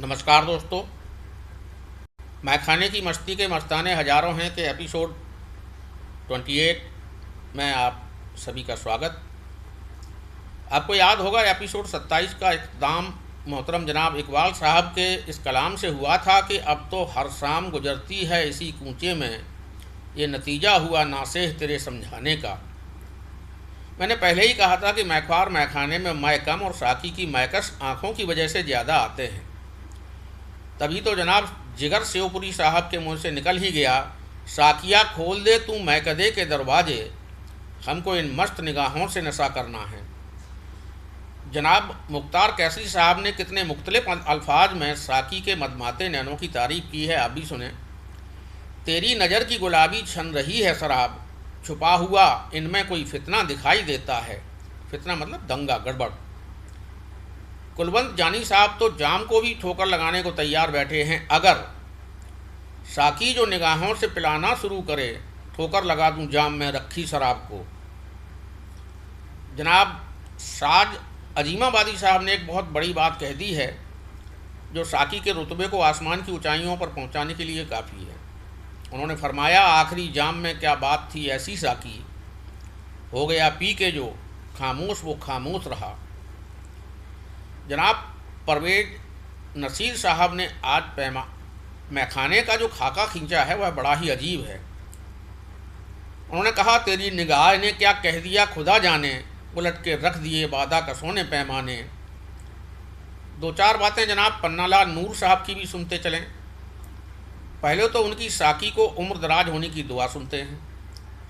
नमस्कार दोस्तों। मैं खाने की मस्ती के मस्ताने हज़ारों हैं के एपिसोड 28 में आप सभी का स्वागत। आपको याद होगा एपिसोड 27 का इख्तिताम मोहतरम जनाब इकबाल साहब के इस कलाम से हुआ था कि अब तो हर शाम गुजरती है इसी कूचे में, ये नतीजा हुआ नासेह तेरे समझाने का। मैंने पहले ही कहा था कि मैख्वार मैखाने में मै कम और साकी की मैकस आँखों की वजह से ज़्यादा आते हैं। तभी तो जनाब जिगर सेवपुरी साहब के मुंह से निकल ही गया, साकिया खोल दे तू मैकदे के दरवाजे, हमको इन मस्त निगाहों से नशा करना है। जनाब मुख्तार कैसरी साहब ने कितने मुख्तलिफ अल्फाज में साकी के मदमाते नैनों की तारीफ़ की है, आप भी सुने। तेरी नज़र की गुलाबी छन रही है शराब, छुपा हुआ इनमें कोई फितना दिखाई देता है। फितना मतलब दंगा गड़बड़। कुलवंत जानी साहब तो जाम को भी ठोकर लगाने को तैयार बैठे हैं, अगर साकी जो निगाहों से पिलाना शुरू करे, ठोकर लगा दूं जाम में रखी शराब को। जनाब साज अजीमाबादी साहब ने एक बहुत बड़ी बात कह दी है, जो साकी के रुतबे को आसमान की ऊंचाइयों पर पहुंचाने के लिए काफ़ी है। उन्होंने फरमाया, आखिरी जाम में क्या बात थी ऐसी साकी, हो गया पी के जो खामोश वो खामोश रहा। जनाब परवेज नसीर साहब ने आज मैखाने का जो खाका खींचा है वह बड़ा ही अजीब है। उन्होंने कहा, तेरी निगाह ने क्या कह दिया खुदा जाने, उलट के रख दिए वादा का सोने पैमाने। दो चार बातें जनाब पन्नालाल नूर साहब की भी सुनते चलें। पहले तो उनकी साकी को उम्र दराज होने की दुआ सुनते हैं।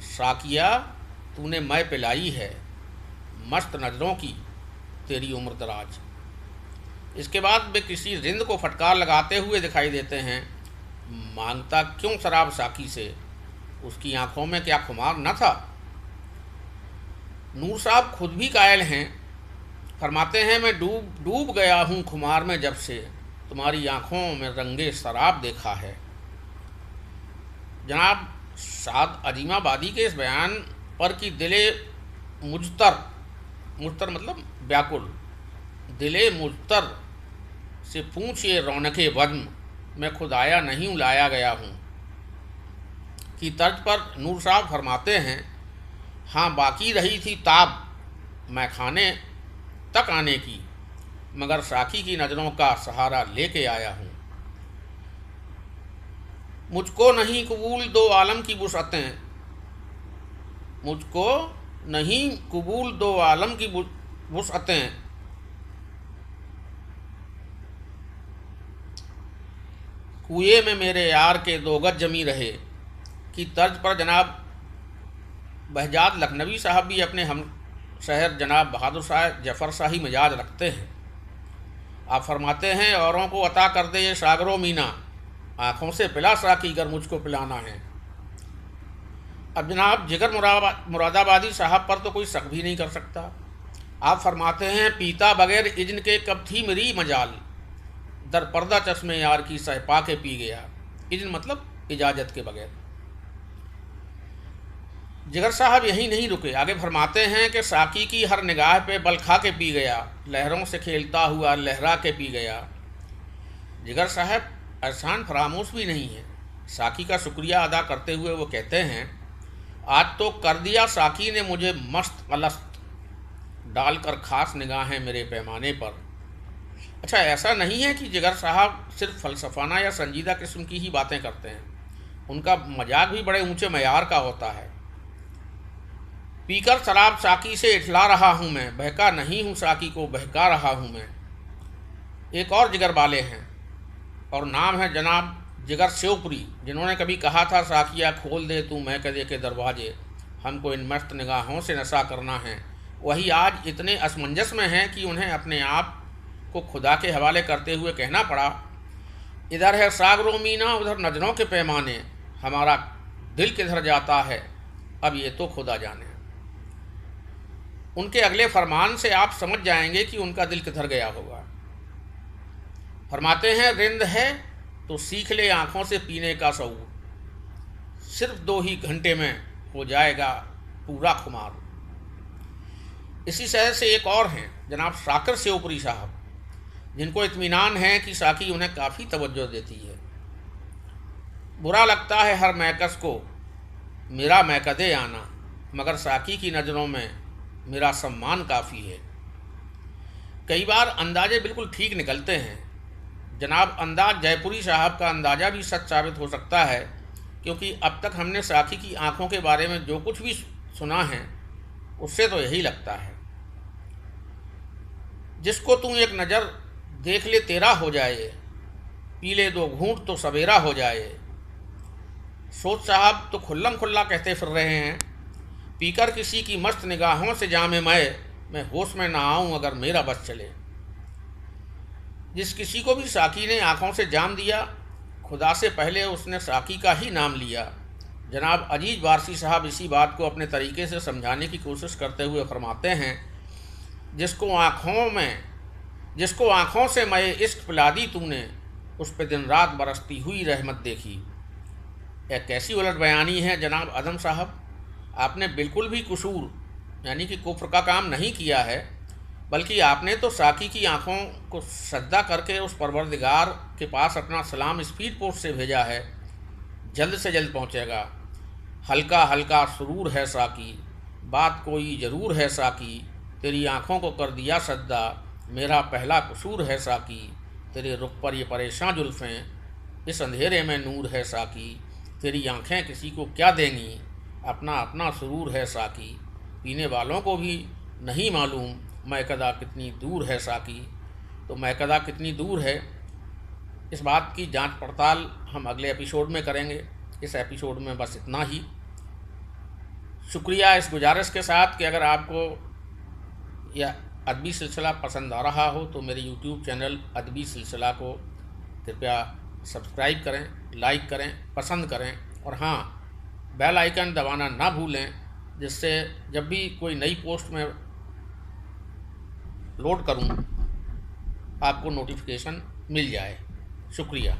साकिया तूने मैं पिलाई है, मस्त नज़रों की तेरी उम्र दराज। इसके बाद वे किसी रिंद को फटकार लगाते हुए दिखाई देते हैं, मांगता क्यों शराब साकी से, उसकी आंखों में क्या खुमार न था। नूर साहब खुद भी कायल हैं, फरमाते हैं, मैं डूब गया हूँ खुमार में जब से तुम्हारी आंखों में रंगे शराब देखा है। जनाब साद अजीमाबादी के इस बयान पर कि दिले मुजतर मतलब व्याकुल, दिले मुजतर से पूछिए रौनके वज्म, मैं खुद आया नहीं उलाया गया हूँ की तर्ज पर नूर साहब फरमाते हैं, हाँ बाकी रही थी ताब मैखाने तक आने की, मगर साकी की नज़रों का सहारा लेके आया हूँ। मुझको नहीं कबूल दो आलम की वुसअतें, मुझको नहीं कबूल दो आलम की वुसअतें, कुएं में मेरे यार के दो गज जमी रहे की तर्ज पर जनाब बहजाद लखनवी साहब भी अपने हम शहर जनाब बहादुर शाह जफ़र शाही मिजाज रखते हैं। आप फरमाते हैं, औरों को अता कर दे ये सागरो मीना, आँखों से पिला साकी गर मुझको पिलाना है। अब जनाब जिगर मुरादाबादी साहब पर तो कोई शक भी नहीं कर सकता। आप फरमाते हैं, पीता बगैर इज्न के कब थी मेरी मजाल, दर पर्दा चश्मे यार की सहपा के पी गया। इज्न मतलब इजाज़त के बगैर। जिगर साहब यहीं नहीं रुके, आगे फरमाते हैं कि साकी की हर निगाह पे बल खा के पी गया, लहरों से खेलता हुआ लहरा के पी गया। जिगर साहब एहसान फरामोश भी नहीं है। साकी का शुक्रिया अदा करते हुए वो कहते हैं, आज तो कर दिया साकी ने मुझे मस्त अलस्त, डालकर खास निगाहें मेरे पैमाने पर। अच्छा, ऐसा नहीं है कि जिगर साहब सिर्फ फ़लसफ़ाना या संजीदा किस्म की ही बातें करते हैं, उनका मजाक भी बड़े ऊंचे मयार का होता है। पीकर शराब साकी से इठला रहा हूँ मैं, बहका नहीं हूँ साकी को बहका रहा हूँ मैं। एक और जिगर वाले हैं और नाम है जनाब जिगर सेवपुरी, जिन्होंने कभी कहा था, साकिया खोल दे तू मैकदे के दरवाजे, हमको इन मस्त निगाहों से नशा करना है। वही आज इतने असमंजस में हैं कि उन्हें अपने आप को खुदा के हवाले करते हुए कहना पड़ा, इधर है सागरो मीना उधर नजरों के पैमाने, हमारा दिल किधर जाता है अब ये तो खुदा जाने। उनके अगले फरमान से आप समझ जाएंगे कि उनका दिल किधर गया होगा। फरमाते हैं, रिंद है तो सीख ले आँखों से पीने का शऊर, सिर्फ 2 ही घंटे में हो जाएगा पूरा खुमार। इसी शहर से एक और हैं जनाब शाकिर सेवपुरी साहब, जिनको इत्मीनान है कि साकी उन्हें काफ़ी तवज्जो देती है। बुरा लगता है हर महकस को मेरा महकदे आना, मगर साकी की नज़रों में मेरा सम्मान काफ़ी है। कई बार अंदाजे बिल्कुल ठीक निकलते हैं। जनाब अंदाज जयपुरी साहब का अंदाज़ा भी सच साबित हो सकता है, क्योंकि अब तक हमने साकी की आंखों के बारे में जो कुछ भी सुना है उससे तो यही लगता है। जिसको तू एक नज़र देख ले तेरा हो जाए, पी ले 2 घूंट तो सवेरा हो जाए। सोच साहब तो खुल्लम खुल्ला कहते फिर रहे हैं, पीकर किसी की मस्त निगाहों से जामे मैं होश में ना आऊँ अगर मेरा बस चले। जिस किसी को भी साकी ने आँखों से जाम दिया, खुदा से पहले उसने साकी का ही नाम लिया। जनाब अजीज वारसी साहब इसी बात को अपने तरीके से समझाने की कोशिश करते हुए फरमाते हैं, जिसको आँखों से मैं इश्क पिला दी तूने, उस पे दिन रात बरसती हुई रहमत देखी। एक कैसी उलट बयानी है जनाब आदम साहब। आपने बिल्कुल भी कसूर यानी कि कुफ्र का काम नहीं किया है, बल्कि आपने तो साकी की आंखों को सजदा करके उस परवरदिगार के पास अपना सलाम स्पीड पोस्ट से भेजा है। जल्द से जल्द पहुंचेगा। हल्का हल्का सुरूर है साकी, बात कोई ज़रूर है साकी, तेरी आंखों को कर दिया सजदा, मेरा पहला कसूर है साकी। तेरे रुख पर ये परेशान जुल्फ़ें, इस अंधेरे में नूर है साकी। तेरी आंखें किसी को क्या देंगी, अपना अपना सुरूर है साकी। पीने वालों को भी नहीं मालूम मैकदा कितनी दूर है साकी। तो मैकदा कितनी दूर है, इस बात की जांच पड़ताल हम अगले एपिसोड में करेंगे। इस एपिसोड में बस इतना ही। शुक्रिया इस गुजारिश के साथ कि अगर आपको यह अदबी सिलसिला पसंद आ रहा हो तो मेरे YouTube चैनल अदबी सिलसिला को कृपया सब्सक्राइब करें, लाइक करें, पसंद करें, और हाँ, बेल आइकन दबाना ना भूलें, जिससे जब भी कोई नई पोस्ट में लोड करूं आपको नोटिफिकेशन मिल जाए। शुक्रिया।